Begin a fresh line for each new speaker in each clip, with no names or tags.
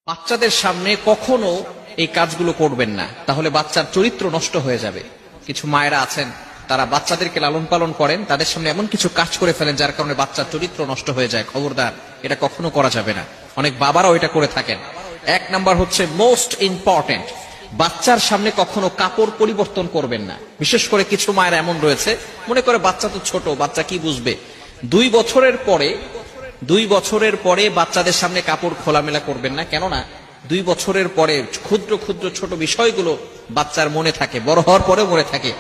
বাচ্চাদের সামনে কখনো এই কাজগুলো করবেন না, তাহলে বাচ্চার চরিত্র নষ্ট হয়ে যাবে। কিছু মায়েরা আছেন, তারা বাচ্চাদেরকে লালন পালন করেন, তাদের সামনে এমন কিছু কাজ করে ফেলেন যার কারণে বাচ্চার চরিত্র নষ্ট হয়ে যায়। খবরদার, এটা কখনো করা যাবে না। অনেক বাবারাও এটা করে থাকেন। এক নাম্বার হচ্ছে মোস্ট ইম্পর্টেন্ট, বাচ্চার সামনে কখনো কাপড় পরিবর্তন করবেন না। বিশেষ করে কিছু মায়েরা এমন রয়েছে, মনে করে বাচ্চা তো ছোট, বাচ্চা কি বুঝবে। 2 বছরের পরে বাচ্চাদের সামনে কাপড় খোলামেলা করবেন না। কেননা 2 বছরের পরে ক্ষুদ্র ক্ষুদ্র ছোট বিষয়গুলো বাচ্চার মনে থাকে, বড় হওয়ার পরে মনে থাকে।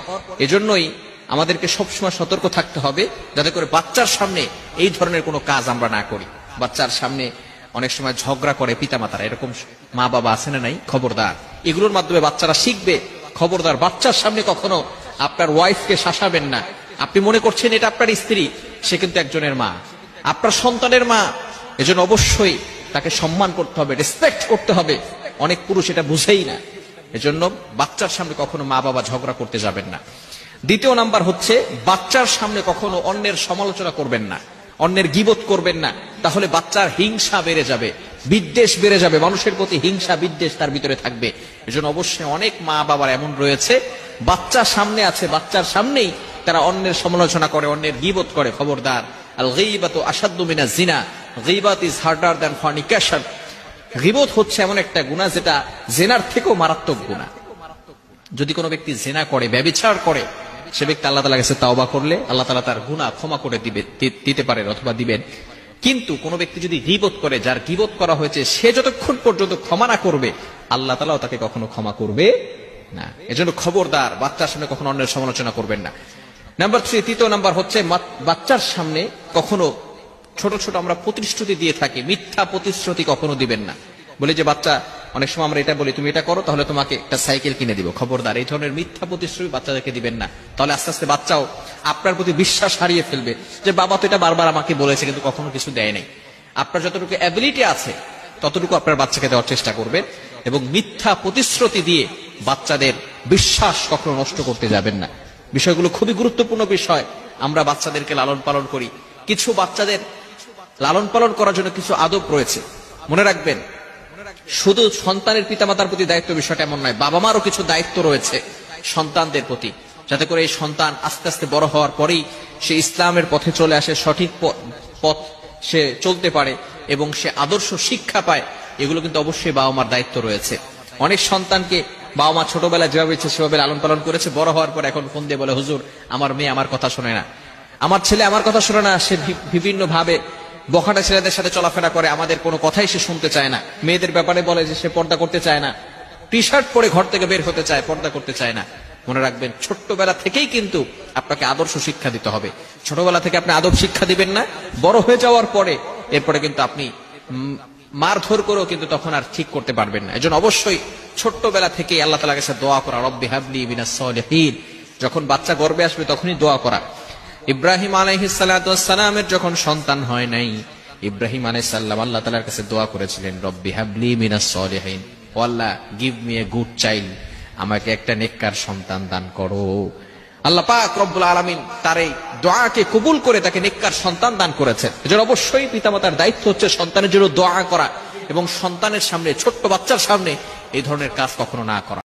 এজন্যই আমাদেরকে সবসময় সতর্ক থাকতে হবে যাতে করে বাচ্চার সামনে এই ধরনের কোনো কাজ আমরা না করি। বাচ্চার সামনে অনেক সময় ঝগড়া করে পিতামাতারা, এরকম মা বাবা আছে না নাই? খবরদার, এগুলোর মাধ্যমে বাচ্চারা শিখবে। খবরদার, বাচ্চার সামনে কখনো আপনার ওয়াইফকে শাসাবেন না। আপনি মনে করছেন এটা আপনার স্ত্রী, সে কিন্তু একজনের মা, আপনার সন্তানের মা। এজন্য অবশ্যই তাকে সম্মান করতে হবে, রেসপেক্ট করতে হবে। অনেক পুরুষ এটা বুঝেই না। এজন্য বাচ্চার সামনে কখনো মা বাবা ঝগড়া করতে যাবেন না। দ্বিতীয় নাম্বার হচ্ছে, বাচ্চার সামনে কখনো অন্যের সমালোচনা করবেন না, অন্যের গীবত করবেন না। তাহলে বাচ্চার হিংসা বেড়ে যাবে, বিদ্বেষ বেড়ে যাবে, মানুষের প্রতি হিংসা বিদ্বেষ তার ভিতরে থাকবে। এজন্য অবশ্যই অনেক মা বাবার এমন রয়েছে, বাচ্চা সামনে আছে, বাচ্চার সামনেই তারা অন্যের সমালোচনা করে, অন্যের গীবত করে। খবরদার, আল গীবাতু আশাদ্দু মিনাজ জিনা, গীবাত ইজ হার্ডার দ্যান ফরনিকেশন। গীবত হচ্ছে এমন একটা গুনাহ যেটা জিনার থেকেও মারাত্মক গুনাহ। যদি কোনো ব্যক্তি জিনা করে, ব্যভিচার করে, সে ব্যক্তি আল্লাহ তাআলার কাছে তাওবা করলে আল্লাহ তাআলা তার গুনাহ ক্ষমা করে দিতে পারেন অথবা দিবেন। কিন্তু কোনো ব্যক্তি যদি গীবত করে, যার গীবত করা হয়েছে, সে যতক্ষণ পর্যন্ত ক্ষমা না করবে আল্লাহ তাআলাও তাকে কখনো ক্ষমা করবে না। এজন্য খবরদার, বাচ্চার সামনে কখনো অন্যের সমালোচনা করবেন না। নাম্বার 3, তৃতীয় নাম্বার হচ্ছে, বাচ্চার সামনে কখনো ছোট ছোট আমরা প্রতিশ্রুতি দিয়ে থাকি, মিথ্যা প্রতিশ্রুতি কখনো দিবেন না। বলি যে বাচ্চা, অনেক সময় আমরা এটা বলি, তুমি এটা করো তাহলে তোমাকে একটা সাইকেল কিনে দিব। খবরদার, এই ধরনের মিথ্যা প্রতিশ্রুতি বাচ্চাদেরকে দিবেন না। তাহলে আস্তে আস্তে বাচ্চাও আপনার প্রতি বিশ্বাস হারিয়ে ফেলবে যে বাবা তো এটা বারবার আমাকে বলেছে কিন্তু কখনো কিছু দেয় নাই। আপনার যতটুকু অ্যাবিলিটি আছে ততটুকু আপনার বাচ্চাকে দেওয়ার চেষ্টা করবেন, এবং মিথ্যা প্রতিশ্রুতি দিয়ে বাচ্চাদের বিশ্বাস কখনো নষ্ট করতে যাবেন না। বিষয়গুলো খুবই গুরুত্বপূর্ণ বিষয়। আমরা বাচ্চাদেরকে লালন পালন করি, কিছু বাচ্চাদের লালন পালন করার জন্য কিছু আদব রয়েছে। মনে রাখবেন, শুধু সন্তানের পিতামাতার প্রতি দায়িত্ব বিষয়টা এমন নয়, বাবা মারও কিছু দায়িত্ব রয়েছে সন্তানদের প্রতি, যাতে করে এই সন্তান আস্তে আস্তে বড় হওয়ার পরেই সে ইসলামের পথে চলে আসে, সঠিক পথ সে চলতে পারে এবং সে আদর্শ শিক্ষা পায়। এগুলো কিন্তু অবশ্যই বাবা মার দায়িত্ব রয়েছে। অনেক সন্তানকে বাবা মা ছোটবেলায় যেভাবে ইচ্ছে সেভাবে লালন পালন করেছে, বড় হওয়ার পর এখন ফোন দিয়ে বলে, হুজুর আমার মেয়ে আমার কথা শোনে না, আমার ছেলে আমার কথা শোনে না, সে বিভিন্ন ভাবে বখাটা ছেলেদের সাথে চলাফেরা করে, আমাদের কোনো কথাই সে শুনতে চায় না। মেয়েদের ব্যাপারে বলে যে সে পর্দা করতে চায় না, টি শার্ট পরে ঘর থেকে বের হতে চায়, পর্দা করতে চায় না। মনে রাখবেন, ছোট্টবেলা থেকেই কিন্তু আপনাকে আদর্শ শিক্ষা দিতে হবে। ছোটবেলা থেকে আপনি আদব শিক্ষা দিবেন না, বড় হয়ে যাওয়ার পরে এরপরে কিন্তু আপনি মারধর করেও কিন্তু তখন আর ঠিক করতে পারবেন না। এজন্য অবশ্যই ছোট্টবেলা থেকে আল্লাহ তাআলার কাছে দোয়া করা, রব্বি হাবলি মিনাস সলিহিন। যখন বাচ্চা গর্ভে আসবে তখনই দোয়া করা। ইব্রাহিম আলাইহিস সালাতু ওয়াস সালামের যখন সন্তান হয় নাই, ইব্রাহিম আলাইহিস সালাম আল্লাহ তাআলার কাছে দোয়া করেছিলেন, রব্বি হাবলি মিনাস সলিহিন, O Allah give me a good child, আমাকে একটা নেককার সন্তান দান করো। আল্লাহ পাক রব্বুল আলামিন তার এই দোয়াকে কবুল করে তাকে নেককার সন্তান দান করেছেন। এজন্য অবশ্যই পিতামাতার দায়িত্ব হচ্ছে সন্তানের জন্য দোয়া করা এবং সন্তানের সামনে, ছোট্ট বাচ্চার সামনে এই ধরনের কাজ কখনো না করা।